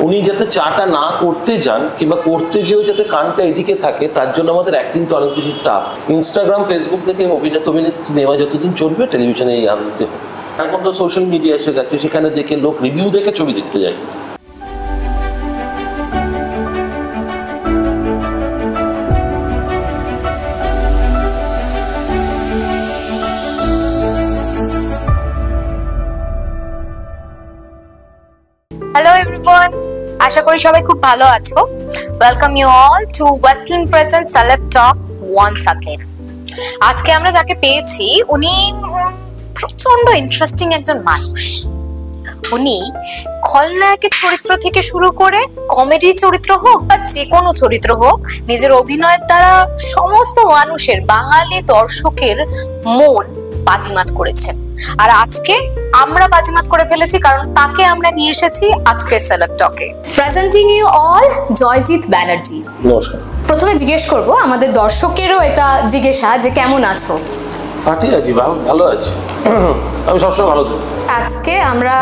উনি যাতে চাটা না করতে যান কিংবা করতে গিয়েও যাতে কানটা এদিকে থাকে, তার জন্য আমাদের অ্যাক্টিং তো অনেক কিছু টাফ। ইনস্টাগ্রাম, ফেসবুক থেকে অভিনেত্রী নেওয়া যতদিন চলবে, টেলিভিশনে এই আনতে হবে। এখন তো সোশ্যাল মিডিয়া এসে গেছে, সেখানে দেখে লোক রিভিউ দেখে ছবি দেখতে যায়। Hello everyone, আশা করি সবাই খুব ভালো আছো। Welcome you all to Westlin present celeb talk once again. আজকে আমরা যাকে পেয়েছি উনি প্রচন্ড ইন্টারেস্টিং একজন মানুষ। উনি খলনায়কের চরিত্র থেকে শুরু করে কমেডি চরিত্র হোক বা যে কোনো চরিত্র হোক, নিজের অভিনয়ের দ্বারা সমস্ত মানুষের, বাঙালি দর্শকের মন বাজিমাত করেছেন। আর আজকে আমরা বাজিমাত করে ফেলেছি, কারণ তাকে আমরা নিয়ে এসেছি আজকের সেলেব টকে। Presenting you all Joyjit Banerjee. নমস্কার। প্রথমে জিজ্ঞেস করব, আমাদের দর্শকেরও এটা জিজ্ঞাসা যে কেমন আছো? ফাটি আছি, ভালো আছি, আমি সবসময় ভালো থাকি। আজকে আমরা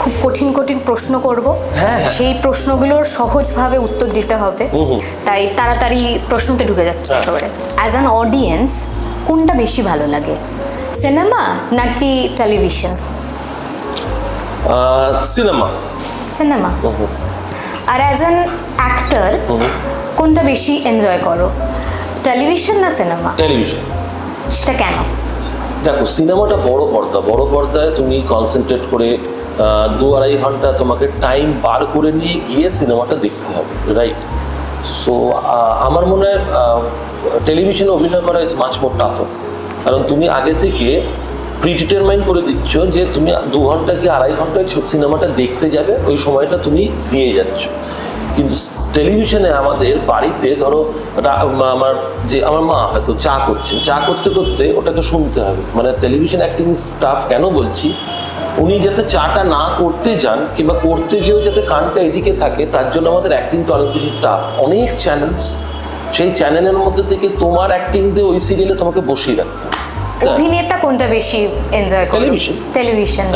খুব কঠিন কঠিন প্রশ্ন করব, সেই প্রশ্নগুলোর সহজভাবে উত্তর দিতে হবে, তাই তাড়াতাড়ি প্রশ্নতে ঢুকে যাচ্ছে একেবারে। অ্যাজ অ্যান অডিয়েন্স কোনটা বেশি ভালো লাগে, সিনেমা নাকি টেলিভিশন? সিনেমা। সিনেমা। আর অ্যাজ অ্যান অ্যাক্টর কোনটা বেশি এনজয় করো, টেলিভিশন না সিনেমা? টেলিভিশন। সেটা কেন? দেখো, সিনেমাটা বড় পর্দায় তুমি কনসেন্ট্রেট করে 2-2.5 ঘন্টা তোমাকে টাইম বার করে নিয়ে গিয়ে সিনেমাটা দেখতে হবে, রাইট? সো আমার মনে হয় টেলিভিশনে অভিনয় করা ইজ মাচ মোর টাফার, কারণ তুমি আগে থেকে প্রিডিটারমাইন করে দিচ্ছ যে তুমি 2 ঘন্টা কি 2.5 ঘন্টায় সিনেমাটা দেখতে যাবে, ওই সময়টা তুমি দিয়ে যাচ্ছ। কিন্তু টেলিভিশনে আমাদের বাড়িতে ধরো আমার মা হয়তো চা করতে করতে ওটাকে শুনতে হবে। মানে টেলিভিশন অ্যাক্টিং স্টাফ কেন বলছি, উনি যাতে চাটা না করতে যান কিংবা করতে গিয়েও যাতে কানটা এদিকে থাকে, তার জন্য আমাদের অ্যাক্টিং তো অনেক কিছু টাফ। অনেক চ্যানেলস, সেই চ্যানেলের মধ্যে থেকে তোমার অ্যাক্টিং দিয়ে ওই সিরিয়ালে তোমাকে বসিয়ে রাখতে হবে। অভিনেতা কোনটা বেশি এনজয় করে? টেলিভিশন।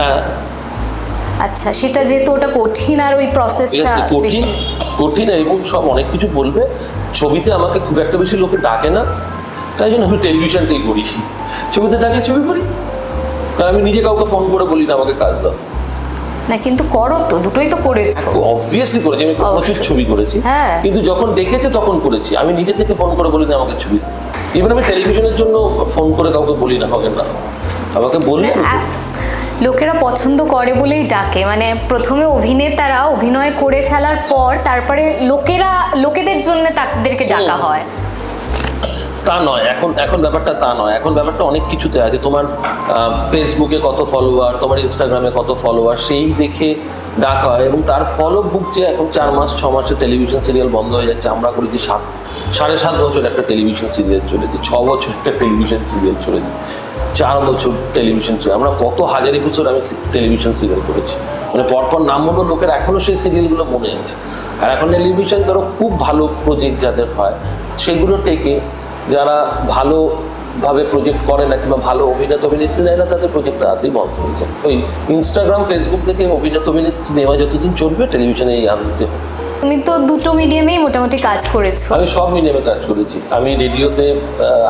আচ্ছা, সেটা যেহেতু ওটা কঠিন আর ওই প্রসেসটা কঠিন এবং সব অনেক কিছু বলবে। ছবিতে আমাকে খুব একটা বেশি লোকে ডাকে না, তাই জন্য আমি টেলিভিশনটাই করি। ছবিতে ডাকলে ছবি করি, কারণ আমি নিজে কাউকে ফোন করে বলি না আমাকে কাজ দাও। না, কিন্তু করো তো, দুটোই তো করেছো। অবভিয়াসলি করেছি, আমি প্রচুর ছবি করেছি, কিন্তু যখন ডেকেছে তখন করেছি। আমি নিজে থেকে ফোন করে বলি না আমাকে ছবি। ইভেন আমি টেলিভিশনের জন্য ফোন করে কাউকে বলি না আমাকে না, আমাকে বললে লোকেরা পছন্দ করে বলেই ডাকে। মানে প্রথমে অভিনেতারা অভিনয় করে ফেলার পর তারপরে লোকেদের জন্য তাদেরকে ডাকা হয়। তা নয়, এখন ব্যাপারটা তা নয়। এখন ব্যাপারটা অনেক কিছুতে আছে। তোমার ফেসবুকে কত ফলোয়ার, তোমার ইনস্টাগ্রামে কত ফলোয়ার, সেই দেখে ডাকা হয়। এবং তার ফলো ভুগছে এখন 4 মাস 6 মাসে টেলিভিশন সিরিয়াল বন্ধ হয়ে যাচ্ছে। আমরা করেছি 7.5 বছর একটা টেলিভিশন সিরিয়াল চলেছে, 6 বছর একটা টেলিভিশন সিরিয়াল চলেছে, 4 বছর টেলিভিশন সিরিয়াল। আমরা কত হাজার এপিসোড আমি টেলিভিশন সিরিয়াল করেছি। মানে পরপর নাম বলবো, লোকের এখনও সেই সিরিয়ালগুলো মনে আছে। আর এখন টেলিভিশন ধরো খুব ভালো প্রজেক্ট যাদের হয়, সেগুলো টেকে যারা ভালোভাবে প্রজেক্ট করে না কিংবা ভালো অভিনেত্রী নেয় না, তাদের প্রজেক্ট তাড়াতাড়ি বন্ধ হয়ে যায়। ওই ইনস্টাগ্রাম, ফেসবুক থেকে অভিনেত্রী নেওয়া যতদিন চলবে, টেলিভিশনে এই আনতে হবে। তুমি তো দুটো মিডিয়ামেই মোটামুটি কাজ করেছো। আমি সব মিডিয়ামে কাজ করেছি। আমি রেডিওতে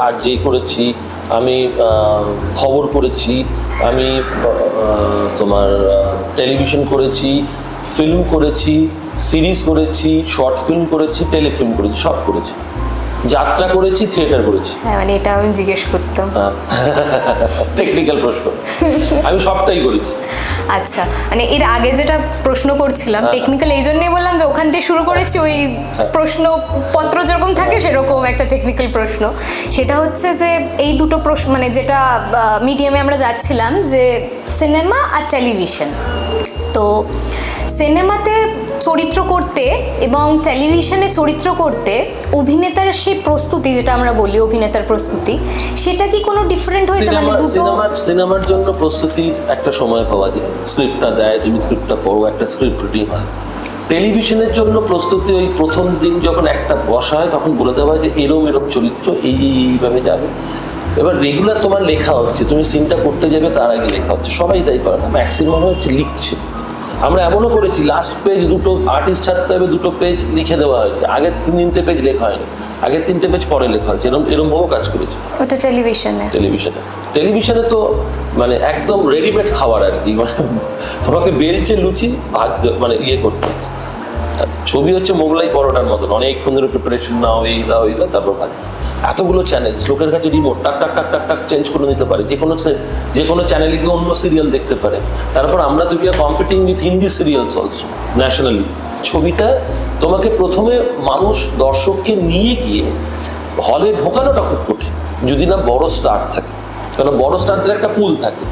আরজে করেছি, আমি খবর করেছি, আমি তোমার টেলিভিশন করেছি, ফিল্ম করেছি, সিরিজ করেছি, শর্ট ফিল্ম করেছি, টেলিফিল্ম করেছি, সব করেছি। যাত্রা করেছি, থিয়েটার করেছি। হ্যাঁ, মানে এটা আমি জিজ্ঞেস করতাম, টেকনিক্যাল প্রশ্ন। আমি সবটাই করেছি। আচ্ছা, মানে এর আগে যেটা প্রশ্ন করছিলাম টেকনিক্যাল, এই জন্যই বললাম যে ওখান থেকে শুরু করেছি। ওই প্রশ্নপত্র যেরকম থাকে সেরকম একটা টেকনিক্যাল প্রশ্ন। সেটা হচ্ছে যে এই দুটো প্রশ্ন, মানে যেটা মিডিয়ামে আমরা যাচ্ছিলাম, যে সিনেমা আর টেলিভিশন। তো সিনেমাতে চরিত্র করতে এবং টেলিভিশনে চরিত্র করতে অভিনেতার সেই প্রস্তুতি, যেটা আমরা বলি অভিনেতার প্রস্তুতি, সেটা কি কোনো ডিফারেন্ট হয়েছে? মানে সিনেমার জন্য প্রস্তুতির একটা সময় পাওয়া যায়, স্ক্রিপ্টটা দেয়, তুমি স্ক্রিপ্টটা পড়ো, একটা স্ক্রিপ্ট রিডিং হয়। টেলিভিশনের জন্য প্রস্তুতি ওই প্রথম দিন যখন একটা বসা হয়, তখন বলে দেওয়া হয় যে এরম চরিত্র এইভাবে যাবে। এবার রেগুলার তোমার লেখা হচ্ছে, তুমি সিনটা করতে যাবে তার আগে লেখা হচ্ছে। সবাই তাই করে না, ম্যাক্সিমাম হচ্ছে লিখছে। আমরা এমনও করেছি লাস্ট পেজ দুটো আর্টিস্ট ছাড়তে হবে, দুটো পেজ লিখে দেওয়া হয়েছে, আগের 3-3টে পেজ লেখা হয়নি, আগের 3টে পেজ পরে লেখা হয়েছে, এরকমভাবেও কাজ করেছি। ওটা টেলিভিশনে তো মানে একদম রেডিমেড খাবার আর কি, মানে তোমাকে বেলচে লুচি ভাজতে মানে ইয়ে করতে হচ্ছে। ছবি হচ্ছে মোগলাই পরোটার মতন, অনেকক্ষণ ধরে প্রিপারেশন নাও, এই দাও তারপর ভাজ। এতগুলো চ্যানেল, লোকের কাছে রিমোট টাক টাক টাক টাক টাক চেঞ্জ করে নিতে পারে, যে কোনো চ্যানেলে গিয়ে অন্য সিরিয়াল দেখতে পারে। তারপর আমরা তো বিয়া competing with Hindi serials also nationally. ছবিটা তোমাকে প্রথমে মানুষ দর্শককে নিয়ে গিয়ে হলে ঢোকানোটা খুব কঠিন যদি না বড় স্টার থাকে, কারণ বড় স্টারদের একটা পুল থাকে,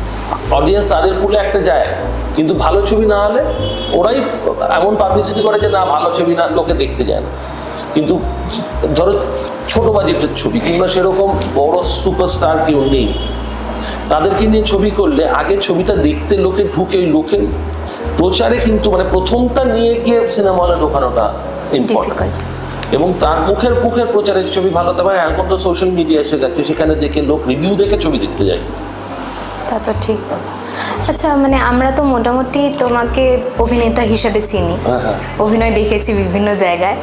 অডিয়েন্স তাদের পুলে একটা যায়, কিন্তু ভালো ছবি না হলে ওরাই এমন পাবলিসিটি করে যে না ভালো ছবি না, লোকে দেখতে যায় না। কিন্তু ধরো ছোট বাজেটের ছবি কিংবা সেরকম বড় সুপারস্টার কেউ নেই, তাদেরকে নিয়ে ছবি করলে আগে ছবিটা দেখতে লোকে ঢুকে, ওই লোকের প্রচারে কিন্তু মানে প্রথমটা নিয়ে গিয়ে সিনেমা হলে ঢোকানোটা ইম্পর্টেন্ট, এবং তার মুখের প্রচারের ছবি ভালো তবে। এখন তো সোশ্যাল মিডিয়া এসে গেছে, সেখানে দেখে লোক রিভিউ দেখে ছবি দেখতে যায়। তা তো ঠিক। আচ্ছা, মানে আমরা তো মোটামুটি তোমাকে অভিনেতা হিসেবে চিনি, অভিনয় দেখেছি বিভিন্ন জায়গায়।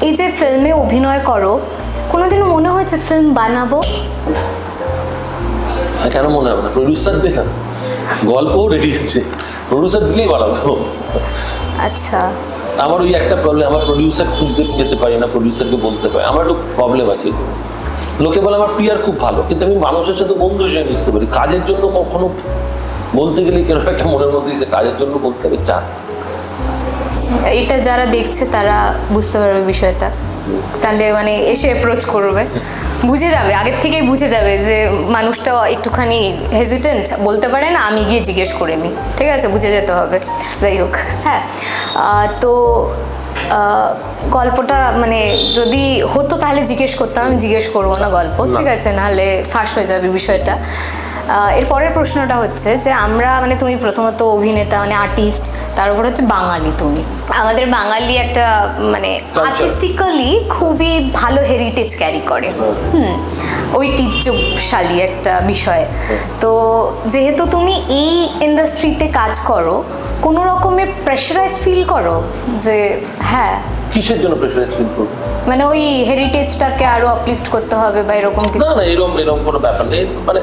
এই যে ফিল্মে অভিনয় করো, কোনোদিনও মনে হয়েছে ফিল্ম বানাবো? কেন মনে হবে না? প্রডিউসার দেখা গল্পও রেডি আছে, প্রডিউসার দিলেই বানাবো। আচ্ছা, আমার ওই একটা প্রবলেম, আমার প্রডিউসার খুঁজতে যেতে পারি না, প্রডিউসারকে বলতে পারি, আমার একটু প্রবলেম আছে। লোকে বলে আমার পিয়ার খুব ভালো, কিন্তু আমি মানুষের সাথে বন্ধু হিসেবে মিশতে পারি। কাজের জন্য কখনো বলতে গেলে কেন একটা মনের মধ্যে এসে কাজের জন্য বলতে হবে চা। এটা যারা দেখছে তারা বুঝতে পারবে বিষয়টা, তাহলে মানে এসে অ্যাপ্রোচ করবে, বুঝে যাবে, আগের থেকেই বুঝে যাবে যে মানুষটা একটুখানি হেজিটেন্ট, বলতে পারে না, আমি গিয়ে জিজ্ঞেস করে নিই, ঠিক আছে, বুঝে যেতে হবে। যাই হোক, হ্যাঁ, তো গল্পটা মানে যদি হতো তাহলে জিজ্ঞেস করতাম, আমি জিজ্ঞেস করবো না গল্প, ঠিক আছে, নাহলে ফাঁস হয়ে যাবে বিষয়টা। এর পরের প্রশ্নটা হচ্ছে যে আমরা মানে তুমি প্রথমত অভিনেতা মানে আর্টিস্ট, তার উপর হচ্ছে বাঙালি। তুমি আমাদের বাঙালি একটা মানে আর্টিস্টিক্যালি খুবই ভালো হেরিটেজ ক্যারি করে, ঐতিহ্যশালী একটা বিষয়। তো যেহেতু তুমি এই ইন্ডাস্ট্রিতে কাজ করো, কোনো রকমের প্রেশারাইজ ফিল করো যে হ্যাঁ? কিসের জন্য প্রেশারাইজ ফিল করো? মানে ওই হেরিটেজটাকে আরো আপলিফট করতে হবে বা এরকম কিছু? না, এরকম কোনো ব্যাপার নেই। মানে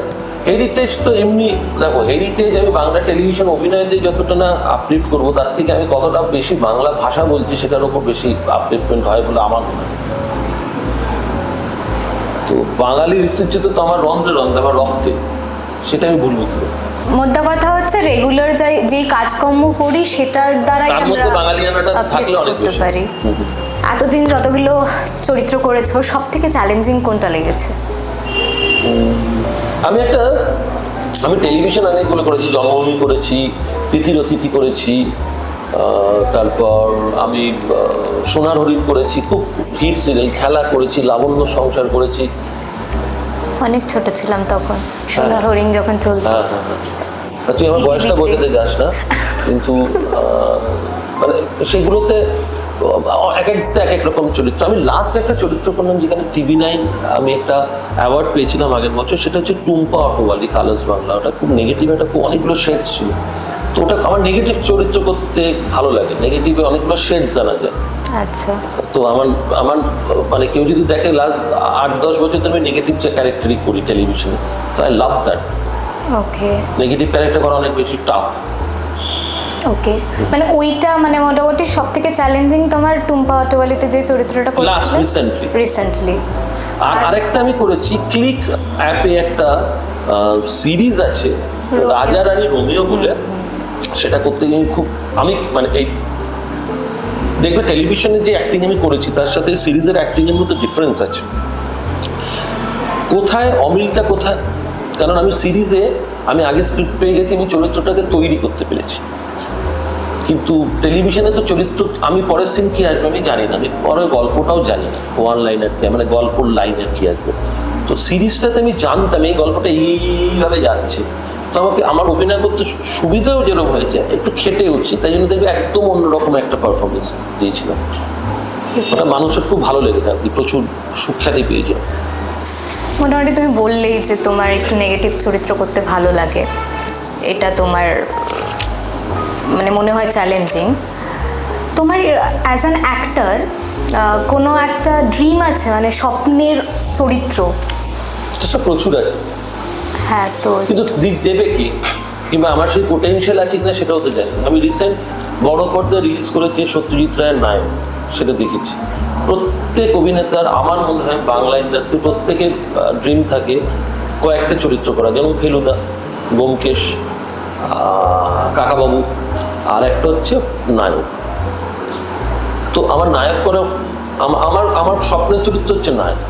হেরিটেজ তো এমনি দেখো, হেরিটেজ আমি বাংলা টেলিভিশন অভিনয় দিয়ে যতটা না আপলিফ্ট করবো, তার থেকে আমি কতটা বেশি বাংলা ভাষা বলছি সেটার উপর বেশি আপলিফটমেন্ট হয় বলে আমার মনে হয়। তো বাঙালির ঐতিহ্য তো আমার রন্ধ্রে আমার রক্তে, সেটা আমি ভুলবো কি? মোদ্দা কথা হচ্ছে রেগুলার যেই কাজকর্ম করি সেটার দ্বারাই আমরা বাঙালিয়ানাটা থাকলে অনেক বেশি পারি। এতদিন যতগুলো চরিত্র করেছো, সব থেকে চ্যালেঞ্জিং কোনটা লেগেছে? আমি টেলিভিশন অনেকগুলো করেছি, জন্মভূমি করেছি, তিথির অতিথি করেছি, তারপর আমি সোনার হরিণ করেছি, খুব হিট সিরিয়াল, খেলা করেছি, লাবণ্য সংসার করেছি। অনেক ছোট ছিলাম তখন, সোনার হরিণ যখন চলতো। তুই আমার বয়সটা বোঝাতে যাস না, কিন্তু মানে সেগুলোতে এক এক রকম চরিত্র। আমি লাস্ট একটা চরিত্র করলাম যেখানে TV9 আমি একটা অ্যাওয়ার্ড পেয়েছিলাম আগের বছর, সেটা হচ্ছে টুম্পা অটোওয়ালি, কালার্স বাংলা। ওটা খুব নেগেটিভ, একটা খুব অনেকগুলো শেডস ছিল। তো ওটা আমার নেগেটিভ চরিত্র করতে ভালো লাগে, নেগেটিভে অনেকগুলো শেডস জানা যায়। আচ্ছা, তো আমার মানে কেউ যদি দেখে লাস্ট 8-10 বছর ধরে আমি নেগেটিভ ক্যারেক্টারই করি টেলিভিশনে, তো I love that. Okay, negative character করা অনেক বেশি টাফ। ওকে, মানে ওইটা মানে মোটামুটি সব থেকে চ্যালেঞ্জিং তোমার টুম্পা অটোওয়ালিতে যে চরিত্রটা করেছিলে রিসেন্টলি। আর আরেকটা আমি করেছি, ক্লিক অ্যাপে একটা সিরিজ আছে রাজা রানী রোমিও বলে, সেটা করতে গিয়ে আমি মানে এই দেখবে টেলিভিশনে যে অ্যাক্টিং আমি করেছি তার সাথে সিরিজের অ্যাক্টিং এর মধ্যে ডিফারেন্স আছে। কোথায় অমিলটা কোথায়? কারণ আমি সিরিজে আমি আগে স্ক্রিপ্ট পেয়ে গেছি, আমি চরিত্রটাকে তৈরি করতে পেরেছি, কিন্তু টেলিভিশনে তো চরিত্র আমি পরের সিন কি আসবে আমি জানি না, আমি পরের গল্পটাও জানি না, ওয়ান লাইনার কি মানে গল্পর লাইনার কি আসবে। তো সিরিজটাতে আমি জানতাম এই গল্পটা এইভাবে যাচ্ছে, তো আমাকে আমার অভিনয় করতে সুবিধাও যেরকম হয়েছে, একটু খেটে হচ্ছে, তাই জন্য দেখবে একদম অন্যরকম একটা পারফরমেন্স দিয়েছিলাম। ওটা মানুষের খুব ভালো লেগেছে আর কি, প্রচুর সুখ্যাতি পেয়েছে। মোটামুটি তুমি বললেই যে তোমার একটু নেগেটিভ চরিত্র করতে ভালো লাগে, এটা তোমার মানে মনে হয় চ্যালেঞ্জিং, তোমার অ্যাজ অ্যান অ্যাক্টর কোনো একটা ড্রিম আছে, মানে স্বপ্নের চরিত্র? সেটা প্রচুর আছে, হ্যাঁ, তো কিন্তু দেবে কি, কিংবা আমার সেই পোটেনশিয়াল আছে কিনা সেটাও তো জানি। আমি রিসেন্ট বড় পর্দায় রিলিজ করেছি সত্যজিৎ রায়ের নায়ক, সেটা দেখেছি। প্রত্যেক অভিনেতার আমার মনে হয় বাংলা ইন্ডাস্ট্রি প্রত্যেকের ড্রিম থাকে কয়েকটা চরিত্র করা, যেমন ফেলুদা, ব্যোমকেশ, কাকাবাবু, আর একটা হচ্ছে নায়ক। তো আমার নায়ক করা আমার আমার স্বপ্নের চরিত্র হচ্ছে নায়ক,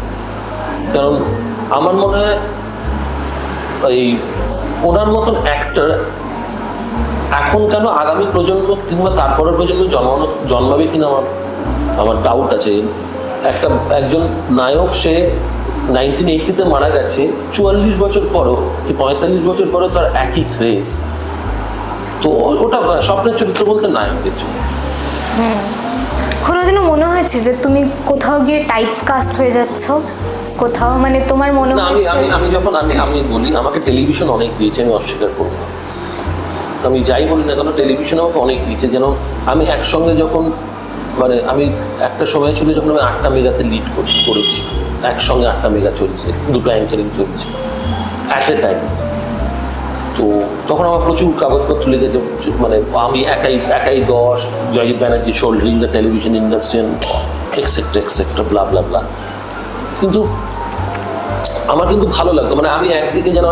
কারণ আমার মনে হয় এই ওনার মতন অ্যাক্টর এখন কেন আগামী প্রজন্ম কিংবা তারপরের প্রজন্ম জন্মাবে কিনা আমার ডাউট আছে। একজন নায়ক, সে 1980-তে মারা গেছে, 44 বছর পরও কি 45 বছর পরেও তার একই ক্রেজ। তো ওটা স্বপ্নের চরিত্র বলতে নায়কের জন্য। কোনোদিনও মনে হয়েছে যে তুমি কোথাও গিয়ে টাইপ কাস্ট হয়ে যাচ্ছ কোথাও, মানে তোমার মনে হচ্ছে? আমি যখন আমি বলি, আমাকে টেলিভিশন অনেক দিয়েছে, আমি অস্বীকার করব না। আমি যাই বলি না কেন, টেলিভিশন আমাকে অনেক দিয়েছে। যেন আমি একসঙ্গে যখন, মানে আমি একটা সময় ছিল যখন আমি 8টা মেগাতে লিড করেছি, একসঙ্গে 8টা মেগা চলছে, দুটো অ্যাঙ্কারিং চলছে অ্যাট এ টাইম। তো তখন আমার প্রচুর কাগজপত্র লেগেছে, মানে আমি একাই 10, Joydeep Banerjee shouldering the television industry etcetera etcetera blah blah blah. কিন্তু আমার কিন্তু ভালো লাগতো, মানে আমি একদিকে যেন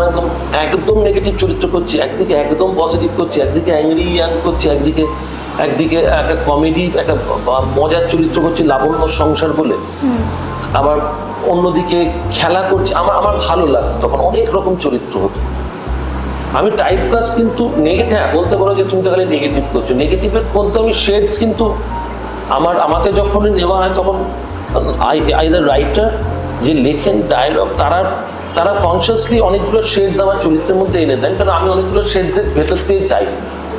একদম নেগেটিভ চরিত্র করছি, একদিকে একদম পজিটিভ করছি, একদিকে অ্যাংরি ইয়াং করছি, একদিকে একটা কমেডি, একটা মজার চরিত্র করছি লাবণ্য সংসার বলে, আবার অন্যদিকে খেলা করছি। আমার ভালো লাগতো, তখন অনেক রকম চরিত্র হতো। আমি টাইপ কাস্ট কিন্তু নেগেটিভ, হ্যাঁ বলতে পারো যে তুমি তো খালি নেগেটিভ করছো, নেগেটিভের মধ্যে আমি শেডস, কিন্তু আমাকে যখন নেওয়া হয় তখন আইদার রাইটার যে লেখেন ডায়লগ, তারা কনসিয়াসলি অনেকগুলো শেডস আমার চরিত্রের মধ্যে এনে দেন, কারণ আমি অনেকগুলো শেডসের ভেতর দিয়ে যাই,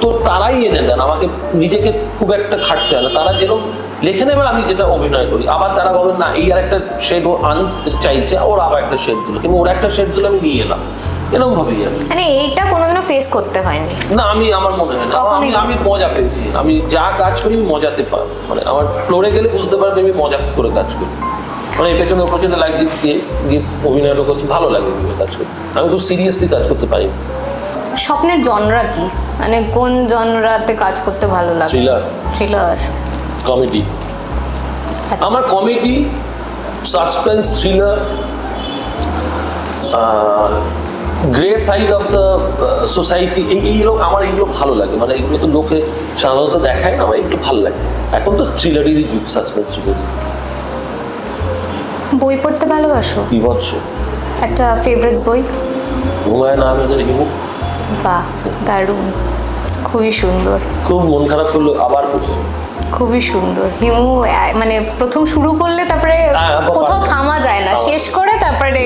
তো তারাই এনে দেন, আমাকে নিজেকে খুব একটা খাটতে হয় না। তারা যেরকম লেখেন, এবার আমি যেটা অভিনয় করি, আবার তারা বলেন না এই আর একটা শেড ও আনতে চাইছে, ওর আবার একটা শেড দিল, কিংবা ওর একটা শেড দিল আমি নিয়ে এলাম, এরকম ভাবেই আমি। মানে এইটা কোনোদিনও ফেস করতে হয়নি না, আমার মনে হয় না। আমি মজা পেয়েছি, আমি যা কাজ করি মজাতে পারবো, মানে আমার ফ্লোরে গেলে বুঝতে পারবে আমি মজা করে কাজ করি, মানে পেছনে পেছনে লাগে গিয়ে অভিনয়টা করছি, ভালো লাগে কাজ করি, আমি খুব সিরিয়াসলি কাজ করতে পারি। স্বপ্নের জনরা কি, মানে কোন জনরাতে কাজ করতে ভালো লাগে? Thriller, comedy. আমার comedy, suspense, thriller, grey side of the society, এইগুলো আমার এইগুলো ভালো লাগে, মানে এগুলো তো লোকে সাধারণত দেখায় না, আমার এগুলো ভালো লাগে। এখন তো থ্রিলারেরই যুগ, সাসপেন্স যুগের। বই পড়তে ভালোবাসো? বিভৎস। একটা ফেভারিট বই? হুমায়ুন আহমেদের হিমু। বাহ, দারুণ, খুবই সুন্দর। খুব মন খারাপ করলো আবার পড়ি। খুবই সুন্দর হিমু, মানে প্রথম শুরু করলে তারপরে কোথাও থামা যায় না, শেষ করে তারপরে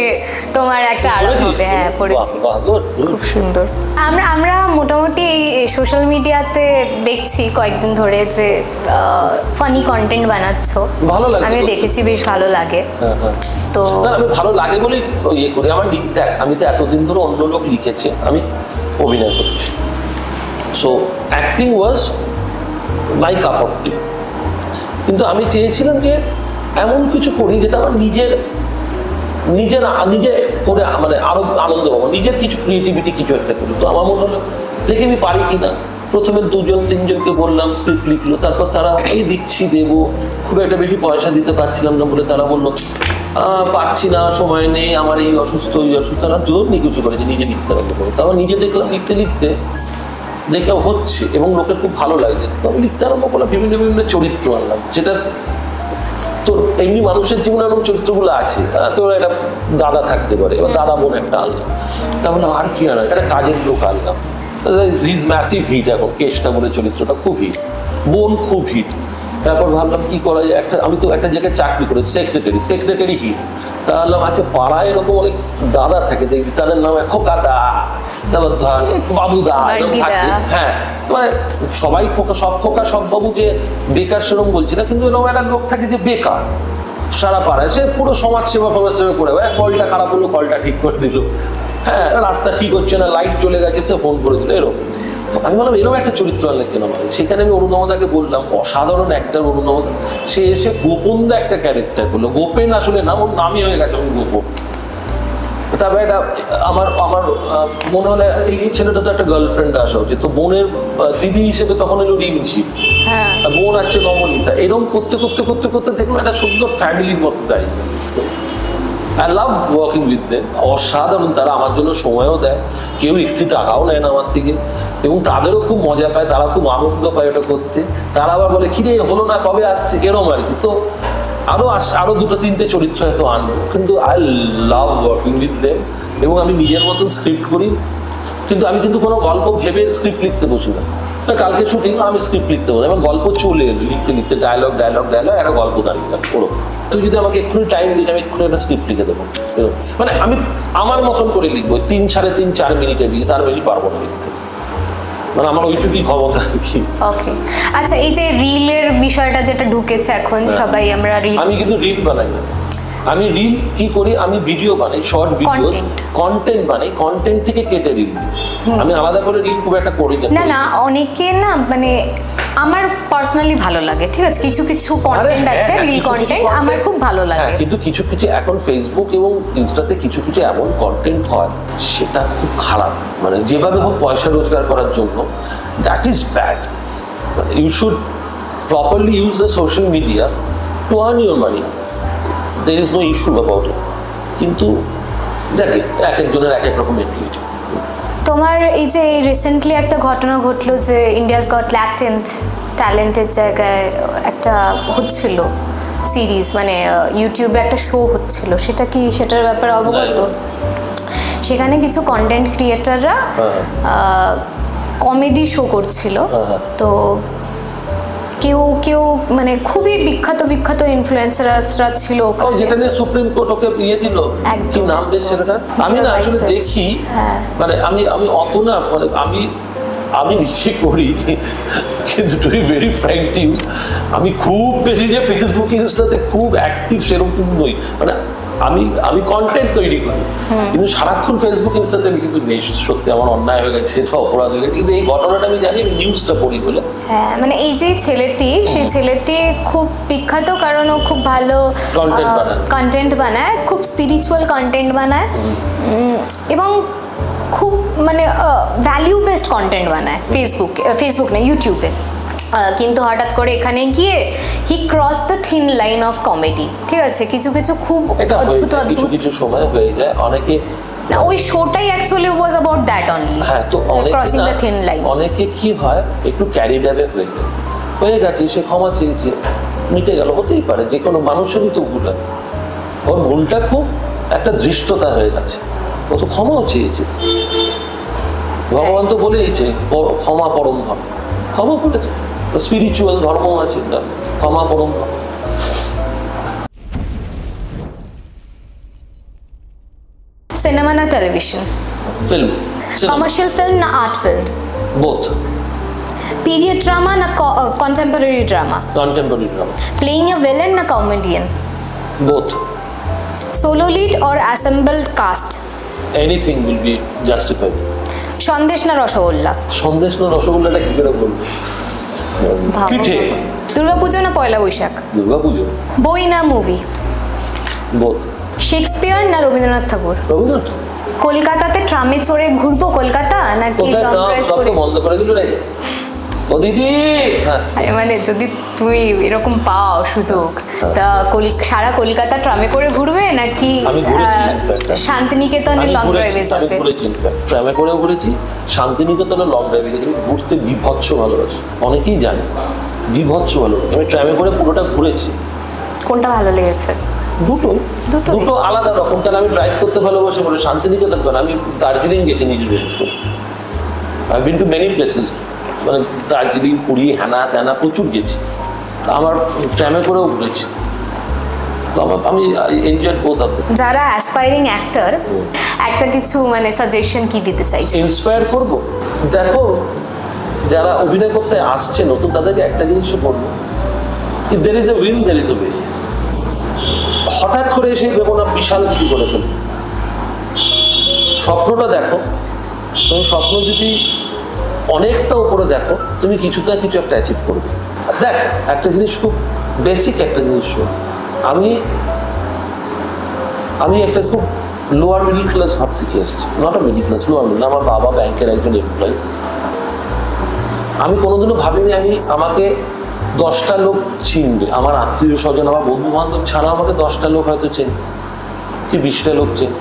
তোমার একটা আরাম হবে। হ্যাঁ, পড়েছি, খুব সুন্দর। আমরা মোটামুটি এই সোশ্যাল মিডিয়াতে দেখছি কয়েকদিন ধরে যে ফানি কন্টেন্ট বানাচ্ছো, ভালো লাগে, আমিও দেখেছি, বেশ ভালো লাগে। তো আমি ভালো লাগে বলে ইয়ে করি। আমার দেখ, আমি তো এতদিন ধরে অন্য লোক লিখেছে, আমি অভিনয় করছি, so acting was my cup of tea. কিন্তু আমি চেয়েছিলাম যে এমন কিছু করি যেটা আমার নিজে করে, মানে আরো আনন্দ পাবো, নিজের কিছু ক্রিয়েটিভিটি কিছু একটা করি। তো আমার মনে হলো দেখি আমি পারি কিনা। প্রথমে 2-3জনকে বললাম, স্ক্রিপ্ট লিখলো, তারপর তারা এই দিচ্ছি দেবো, খুব একটা বেশি পয়সা দিতে পারছিলাম না বলে তারা বললো পারছি না, সময় নেই, আমার এই অসুস্থ তারা জোর নিকুচু করেছে, নিজে লিখতে আরম্ভ করে। তারপর নিজে দেখলাম লিখতে দেখলাম হচ্ছে, এবং লোকের খুব ভালো লাগে। তো আমি লিখতে আরম্ভ করলাম, বিভিন্ন চরিত্র আনলাম, যেটা তোর এমনি মানুষের জীবনে এরকম চরিত্রগুলো আছে। তোর একটা দাদা থাকতে পারে, এবার দাদা বোন একটা আনলাম, তাহলে আর কি আনলাম, একটা কাজের লোক আনলাম, হিজ ম্যাসিভ হিট। এখন কেষ্টা বলে চরিত্রটা খুব হিট, বোন খুব হিট। তারপর ভাবলাম কি করা যায়, আমি তো একটা জায়গায় চাকরি করি, সেক্রেটারি হিট। তাহলে আচ্ছা, পাড়ায় এরকম অনেক দাদা থাকে, দেখবি তাদের নাম খোকা দা, তারপর বাবুদা এরকম থাকে। হ্যাঁ, মানে সবাই খোকা, সব বাবু যে বেকার সেরকম বলছি না, কিন্তু এরকম একটা লোক থাকে যে বেকার সারা পাড়ায়, সে পুরো সমাজসেবা করে, কলটা খারাপ হলো কলটা ঠিক করে দিল, হ্যাঁ রাস্তা ঠিক হচ্ছে না, লাইট চলে গেছে, সে ফোন করেছিল, এরকম। তো আমি বললাম এরকম একটা চরিত্র আনলে কেন হয়। সেখানে আমি অরুণবদাকে বললাম, অসাধারণ অ্যাক্টর অরুণবদা, সে এসে গোপনদা একটা ক্যারেক্টার করলো। গোপেন আসলে নাম, ওর নামই হয়ে গেছে আমি গোপন। তবে এটা আমার আমার মনে হলে এই ছেলেটা তো একটা গার্লফ্রেন্ড আসা উচিত। তো বোনের দিদি হিসেবে তখন এলো রিমঝিম, বোন আছে নমনীতা, এরকম করতে করতে করতে করতে দেখলাম একটা সুন্দর ফ্যামিলির মতো দাঁড়িয়ে। I love working with them, অসাধারণ। তারা আমার জন্য সময়ও দেয়, কেউ একটি টাকাও নেয় না আমার থেকে, এবং তাদেরও খুব মজা পায়, তারা খুব আনন্দ পায় ওটা করতে। তারা আবার বলে কিরে হলো না, কবে আসছে, এরকম আর কি। তো আরো দুটো তিনটে চরিত্র হয়তো আনবো, কিন্তু I love working with them. এবং আমি নিজের মতন স্ক্রিপ্ট করি, কিন্তু আমি কিন্তু কোনো গল্প ভেবে স্ক্রিপ্ট লিখতে বসি না। কালকে শুটিং, আমি স্ক্রিপ্ট লিখতে বসি, আমার গল্প চলে এলো লিখতে লিখতে, ডায়লগ একটা গল্প দাঁড়িয়ে ওরকম। তুই যদি আমাকে এক্ষুনি টাইম দিস, আমি এক্ষুনি একটা স্ক্রিপ্ট লিখে দেবো। মানে আমি আমার মতন করে লিখবো, 3, 3.5, 4 মিনিটের দিকে, তার বেশি পারবো না লিখতে। মানে আমার ওইটুকুই ক্ষমতা আর কি। ওকে, আচ্ছা এই যে রিলের বিষয়টা যেটা ঢুকেছে এখন, সবাই আমরা রিল, আমি কিন্তু রিল বানাই না। আমি রিল কি করি, আমি ভিডিও বানাই, শর্ট ভিডিও কন্টেন্ট বানাই, কন্টেন্ট থেকে কেটে রিল। আমি আলাদা করে রিল খুব একটা করি না। না অনেকে না, মানে আমার পার্সোনালি ভালো লাগে, ঠিক আছে, কিছু কিছু কন্টেন্ট আছে, রিল কন্টেন্ট আমার খুব ভালো লাগে। কিন্তু কিছু কিছু এখন ফেসবুক এবং ইনস্টাতে কিছু কিছু এমন কন্টেন্ট হয়, সেটা খুব খারাপ। মানে যেভাবে হোক পয়সা রোজগার করার জন্য, that is bad. You should properly use the social media to earn your money, there is no issue about it. কিন্তু দেখে এক একজনের এক এক রকম মেন্টালিটি। তোমার এই যে রিসেন্টলি একটা ঘটনা ঘটলো যে ইন্ডিয়াস গট ট্যালেন্টের জায়গায় একটা হচ্ছিল সিরিজ, মানে ইউটিউবে একটা শো হচ্ছিল, সেটা কি, সেটার ব্যাপারে অবগত? সেখানে কিছু কন্টেন্ট ক্রিয়েটাররা কমেডি শো করছিল। তো কেউ মানে খুবই বিখ্যাত ইনফ্লুয়েন্সাররা ছিল, যেটা নিয়ে সুপ্রিম কোর্ট ওকে ইয়ে দিল, কি নাম বেশ ছেলেটা, আমি না আসলে দেখি, মানে আমি অত না, মানে আমি নিজে করি, কিন্তু to be very frank to you, আমি খুব বেশি যে ফেসবুক ইনস্টাতে খুব অ্যাক্টিভ সেরকম নই। মানে আমি কন্টেন্ট তৈরি করি, কিন্তু সারাক্ষণ ফেসবুক ইনস্টাতে আমি কিন্তু নেই। সত্যি আমার অন্যায় হয়ে গেছে, সেটা অপরাধ হয়ে গেছে, কিন্তু এই ঘটনাটা আমি জানি, আমি নিউজটা পড়ি বলে। হ্যাঁ, মানে এই যে ছেলেটি, সেই ছেলেটি খুব বিখ্যাত, কারণ ও খুব ভালো কন্টেন্ট বানায়, খুব স্পিরিচুয়াল কন্টেন্ট বানায়, এবং খুব মানে ভ্যালিউ বেসড কন্টেন্ট বানায় ফেসবুক না, ইউটিউবে। কিন্তু হঠাৎ করে এখানে গিয়ে he cross the thin line of comedy, ঠিক আছে, কিছু কিছু খুব অদ্ভুত কিছু সময় হয়ে যায় অনেকে। না, ওই শোটাই actually was about that only. হ্যাঁ, তো ক্রসিং দ্য থিন লাইন। অনেকে কি হয়, একটু ক্যারিড অ্যাওয়ে হয়ে গেছে, সে ক্ষমা চেয়েছে, মিটে গেল, হতেই পারে, যে কোনো মানুষেরই তো ভুল হয়। ওর ভুলটা খুব একটা ধৃষ্টতা হয়ে গেছে, ও তো ক্ষমাও চেয়েছে। ভগবান তো বলেইছে ক্ষমা পরম ধর্ম, ক্ষমা করেছে। স্পিরিচুয়াল ধর্ম আছে, ক্ষমা পরম ধর্ম। সিনেমা না টেলিভিশন? ফিল্ম। কমার্শিয়াল ফিল্ম না art film? Both. Period drama না contemporary drama? Contemporary drama. Playing a villain না comedian? Both. Solo lead or assembled cast? Anything will be justified. Sandesh না রসগোল্লা? সন্দেশ না রসগোল্লাটা কি করে বলবো? পিঠে। দুর্গাপুজো না পয়লা বৈশাখ? দুর্গাপুজো। বই না মুভি? বোথ। শেক্সপিয়ার না রবীন্দ্রনাথ ঠাকুর? রবীন্দ্রনাথ। কলকাতাতে ট্রামে চড়ে ঘুরবো কলকাতা নাকি সব তো বন্ধ করে দিল রে ও দিদি। মানে যদি তুমি এরকম পাও সুযোগ, তা সারা কলকাতা ট্রামে করে ঘুরবে নাকি শান্তিনিকেতনে লং ড্রাইভে যাবে? আমি ঘুরেছি, ট্রামে করেও ঘুরেছি, শান্তিনিকেতনে লং ড্রাইভে গেছি। ঘুরতে বিভৎস ভালোবাসি, অনেকেই জানে, বিভৎস ভালোবাসি। আমি ট্রামে করে পুরোটা ঘুরেছি। কোনটা ভালো লেগেছে? দুটো আলাদা রকম। কারণ আমি ড্রাইভ করতে ভালোবাসি বলে শান্তিনিকেতন কেন, আমি দার্জিলিং গেছি নিজে ড্রাইভ করে। I been to many places, মানে দার্জিলিং, পুরী, হ্যানা ত্যানা প্রচুর গেছি। আমার ট্রামে করেও ঘুরেছি, তো আমি এনজয় বোথ অফ দেম। যারা অ্যাসপায়ারিং অ্যাক্টর, একটা কিছু মানে সাজেশন কি দিতে চাইছে? ইন্সপায়ার করবো, দেখো যারা অভিনয় করতে আসছে নতুন, তাদেরকে একটা জিনিসই বলবো, if there is a win there is a way. হঠাৎ করে এসে ভেবো না বিশাল কিছু করে ফেলবে, স্বপ্নটা দেখো, তুমি স্বপ্ন যদি অনেকটা উপরে দেখো, তুমি কিছু না কিছু একটা অ্যাচিভ করবে। দেখ একটা জিনিস, খুব বেসিক একটা জিনিস শোন, আমি একটা খুব লোয়ার মিডল ক্লাস ঘর থেকে এসেছি, not a middle class, lower middle. আমার বাবা ব্যাংকের একজন এমপ্লয়ি। আমি কোনোদিনও ভাবিনি আমাকে 10টা লোক চিনবে, আমার আত্মীয় স্বজন, আমার বন্ধু বান্ধব ছাড়াও আমাকে 10টা লোক হয়তো চেনে, কি 20টা লোক চেনে।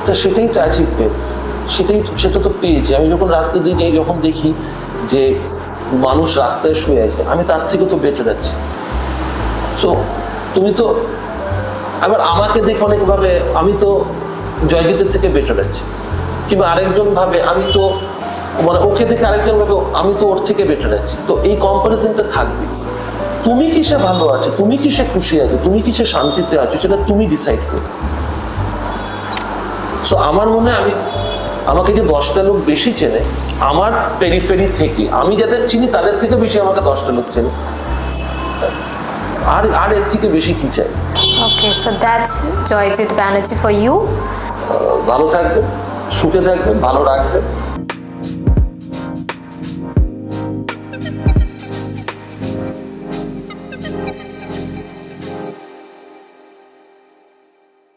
তা সেটাই তো অ্যাচিভমেন্ট, সেটা তো পেয়েছি। আমি যখন রাস্তা দিয়ে যাই, যখন দেখি যে মানুষ রাস্তায় শুয়ে আছে, আমি তার থেকে তো বেটার আছি। সো তুমি তো আবার আমাকে দেখে অনেক ভাবে আমি তো জয়জিতের থেকে বেটার আছি, কিংবা আরেকজন ভাবে আমি তো, মানে ওকে দেখে আরেকজন ভাবে আমি তো ওর থেকে বেটার আছি। তো এই কম্পারিজনটা থাকবে। তুমি কিসে ভালো আছো, তুমি কিসে খুশি আছো, তুমি কিসে শান্তিতে আছো, সেটা তুমি ডিসাইড করো। সো আমার মনে হয় আমাকে যে 10টা লোক বেশি চেনে আমার পেরিফেরি থেকে, আমি যাদের চিনি তাদের থেকে বেশি আমাকে 10টা লোক চেনে, আর এর থেকে বেশি কি চাই। Okay, so that's Joyjit Banerjee for you. ভালো থাকবেন, সুখে থাকবেন, ভালো রাখবেন।